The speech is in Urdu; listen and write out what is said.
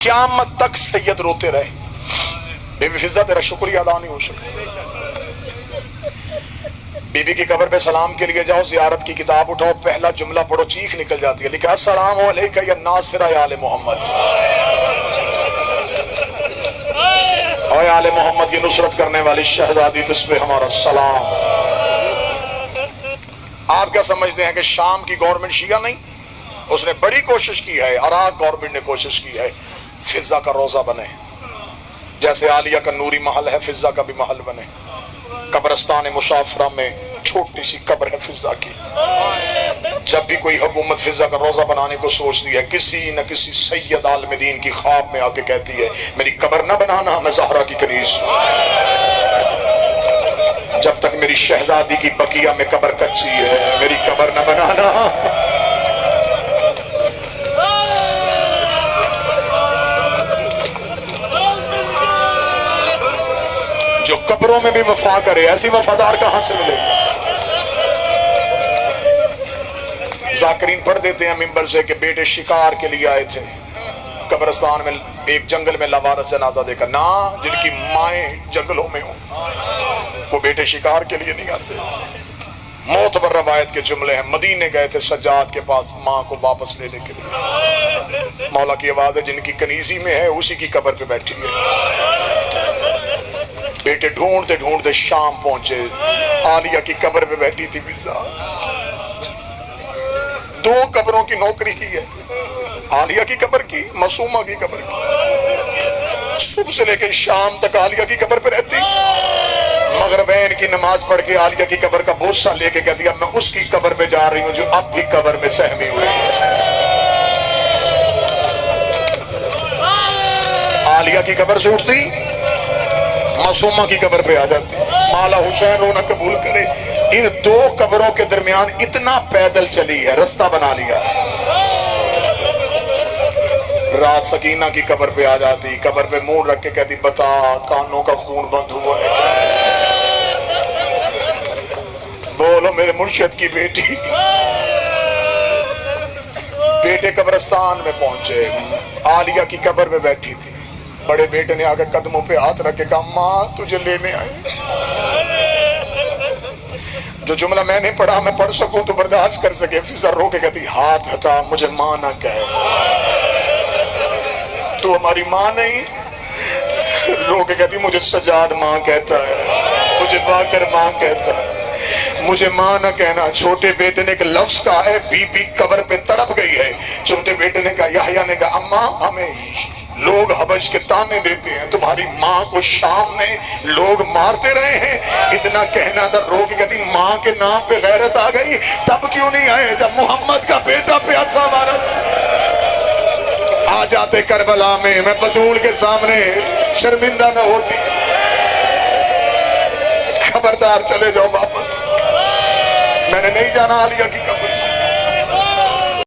قیامت تک سید روتے رہے. بی بی فضہ تیرا شکریہ ادا نہیں ہو سکتا. بی بی کی قبر پہ سلام کے لیے جاؤ, زیارت کی کتاب اٹھاؤ, پہلا جملہ پڑھو, چیخ نکل جاتی ہے. لکھا السلام علیکہ یا ناصر آل محمد, اے آل محمد کی نصرت کرنے والی شہزادی تجھ پہ ہمارا سلام. آپ کیا سمجھتے ہیں کہ شام کی گورنمنٹ شیعہ نہیں؟ اس نے بڑی کوشش کی ہے, عراق گورنمنٹ نے کوشش کی ہے فضہ کا روزہ بنے, جیسے عالیہ کا نوری محل ہے فضہ کا بھی محل بنے. قبرستان مشافرہ میں چھوٹی سی قبر ہے فضہ کی. جب بھی کوئی حکومت فضہ کا روزہ بنانے کو سوچتی ہے, کسی نہ کسی سید عالم دین کی خواب میں آ کے کہتی ہے میری قبر نہ بنانا, میں زہرا کی کنیز, جب تک میری شہزادی کی بقیہ میں قبر کچی ہے میری قبر نہ بنانا. جو قبروں میں بھی وفا کرے, ایسی وفادار کہاں سے ملے گی؟ ذاکرین پڑھ دیتے ہیں منبر سے کہ بیٹے شکار کے لیے آئے تھے قبرستان میں, ایک جنگل میں لاوارث جنازہ دیکھا. نہ, جن کی مائیں جنگلوں میں ہوں وہ بیٹے شکار کے لیے نہیں آتے. معتبر روایت کے جملے ہیں. مدینے گئے تھے سجاد کے پاس ماں کو واپس لینے کے لیے. مولا کی آواز ہے جن کی کنیزی میں ہے اسی کی قبر پہ بیٹھی ہے. بیٹے ڈھونڈتے ڈھونڈتے شام پہنچے, عالیہ کی قبر پہ بیٹھی تھی فضہ. 2 قبروں کی نوکری کی ہے, عالیہ کی قبر کی, معصومہ کی قبر کی. صبح سے لے کے شام تک عالیہ کی قبر پہ رہتی. مغربین کی نماز پڑھ کے عالیہ کی قبر کا بوسہ لے کے کہتی اب میں اس کی قبر پہ جا رہی ہوں جو اب بھی قبر میں سہمی ہوئی ہے. عالیہ کی قبر سے اٹھتی, معصومہ کی قبر پہ آ جاتی. مولا حسین رونا قبول کرے, ان 2 قبروں کے درمیان اتنا پیدل چلی ہے, رستہ بنا لیا ہے. رات سکینہ کی قبر پہ آ جاتی, قبر پہ منہ رکھ کے کہتی بتا کانوں کا خون بند ہوا ہے, بولو میرے مرشد کی بیٹی. بیٹے قبرستان میں پہنچے, عالیہ کی قبر پہ بیٹھی تھی. بڑے بیٹے نے آگے قدموں پہ ہاتھ رکھ کے کہا ماں تجھے لینے آئے. جو جملہ میں نے پڑھا میں پڑھ سکوں تو برداشت کر سکے. فضہ رو کے کہتی ہاتھ ہٹا, مجھے ماں نہ کہے, تو ہماری ماں نہیں. رو کے کہتی مجھے سجاد ماں کہتا ہے, مجھے باکر ماں کہتا ہے, مجھے ماں نہ کہنا. چھوٹے بیٹے نے ایک لفظ کہا ہے, بی بی قبر پہ تڑپ گئی ہے. چھوٹے بیٹے نے کہا, یحییٰ نے کہا اماں ہمیں لوگ حبش کے تانے دیتے ہیں, تمہاری ماں کو شام میں لوگ مارتے رہے ہیں, اتنا کہنا تھا. رو کے کہتی ماں کے نام پہ غیرت آ گئی, تب کیوں نہیں آئے جب محمد کا بیٹا پیاسا مارا آ جاتے کربلا میں, میں بطول کے سامنے شرمندہ نہ ہوتی. خبردار چلے جاؤ واپس, میں نے نہیں جانا عالیہ کی